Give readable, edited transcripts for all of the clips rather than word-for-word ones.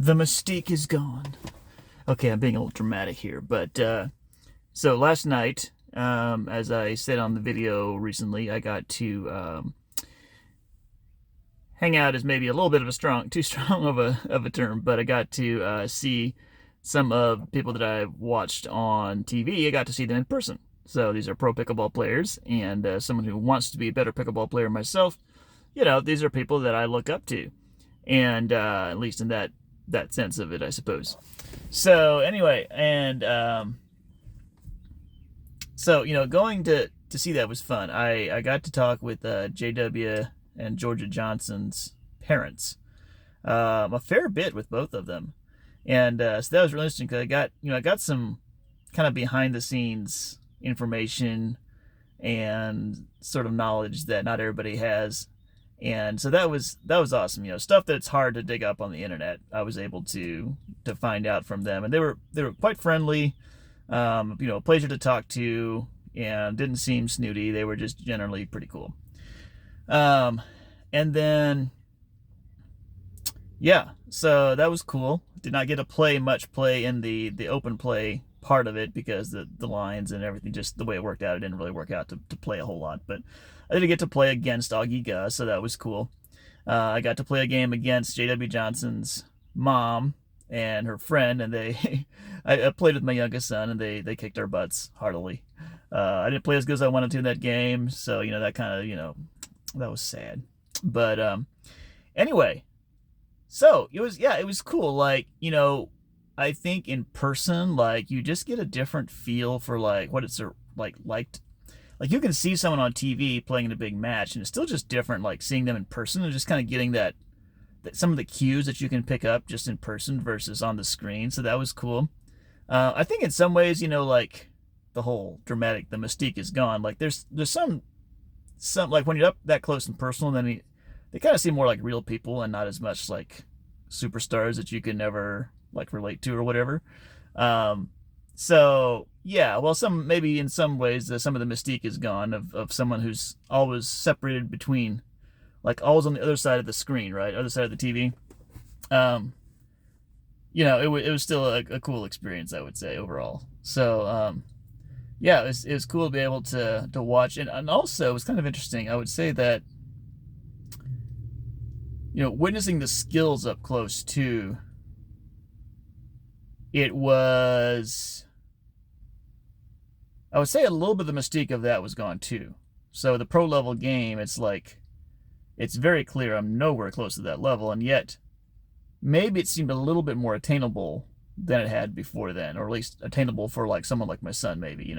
The mystique is gone. Okay, I'm being a little dramatic here, but so last night, as I said on the video recently, I got to hang out is maybe a little bit of a too strong of a term, but I got to see some of people that I've watched on TV. I got to see them in person. So these are pro pickleball players, and someone who wants to be a better pickleball player myself. These are people that I look up to, and at least in that sense of it, I suppose. So anyway, and going to see that was fun. I got to talk with JW and Georgia Johnson's parents a fair bit with both of them, and so that was really interesting because I got some kind of behind the scenes information and sort of knowledge that not everybody has. And so that was awesome. Stuff that's hard to dig up on the internet. I was able to find out from them, and they were quite friendly. A pleasure to talk to, and didn't seem snooty. They were just generally pretty cool. And then, yeah, so that was cool. Did not get to play in the open play part of it because the lines and everything, just the way it worked out, it didn't really work out to play a whole lot. But I did get to play against Augie Gus, so that was cool. I got to play a game against JW Johnson's mom and her friend, and I played with my youngest son, and they kicked our butts heartily. I didn't play as good as I wanted to in that game, so that kind of that was sad. But anyway, so it was cool. I think in person, you just get a different feel for what it's like. You can see someone on TV playing in a big match, and it's still just different. Seeing them in person and just kind of getting that some of the cues that you can pick up just in person versus on the screen. So that was cool. I think in some ways, the whole the mystique is gone. There's some when you're up that close and personal, then they kind of seem more like real people and not as much like superstars that you can never relate to or whatever. So yeah, well, maybe in some ways some of the mystique is gone of someone who's always separated between, always on the other side of the screen, right, other side of the TV. It was still a cool experience, I would say, overall. So yeah, it was cool to be able to watch, and also it was kind of interesting. I would say that witnessing the skills up close too. It was, I would say, a little bit of the mystique of that was gone too. So the pro level game, it's very clear I'm nowhere close to that level, and yet maybe it seemed a little bit more attainable than it had before then, or at least attainable for someone like my son, maybe.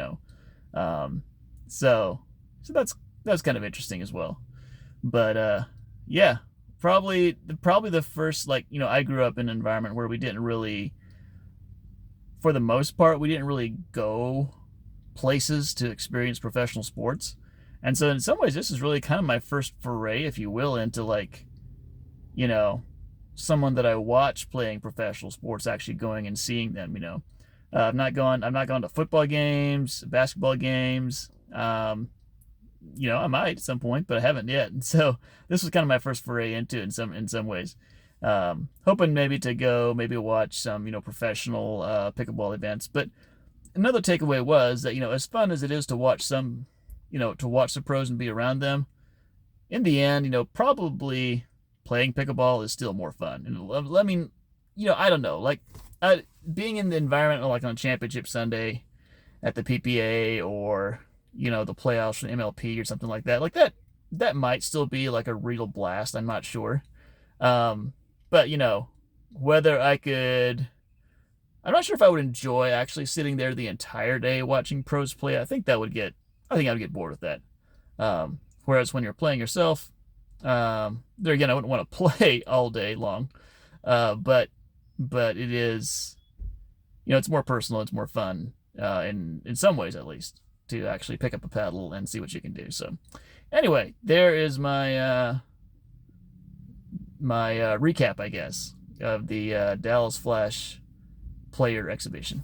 So that's kind of interesting as well. But yeah, probably the first, I grew up in an environment where we didn't really, for the most part, we didn't really go places to experience professional sports. And so in some ways, this is really kind of my first foray, if you will, into someone that I watch playing professional sports, actually going and seeing them. I've not gone to football games, basketball games. I might at some point, but I haven't yet. And so this was kind of my first foray into it in some ways. Hoping maybe to go, maybe watch some, professional pickleball events. But another takeaway was that, as fun as it is to watch to watch the pros and be around them, in the end, probably playing pickleball is still more fun. And I mean, I don't know, being in the environment on a championship Sunday at the PPA, or, the playoffs from MLP or something like that might still be a real blast. I'm not sure. But whether I'm not sure if I would enjoy actually sitting there the entire day watching pros play. I think I would get bored with that. Whereas when you're playing yourself, there again, I wouldn't want to play all day long. But it is, it's more personal, it's more fun, in some ways at least, to actually pick up a paddle and see what you can do. So anyway, there is my recap, I guess, of the Dallas Flash player exhibition.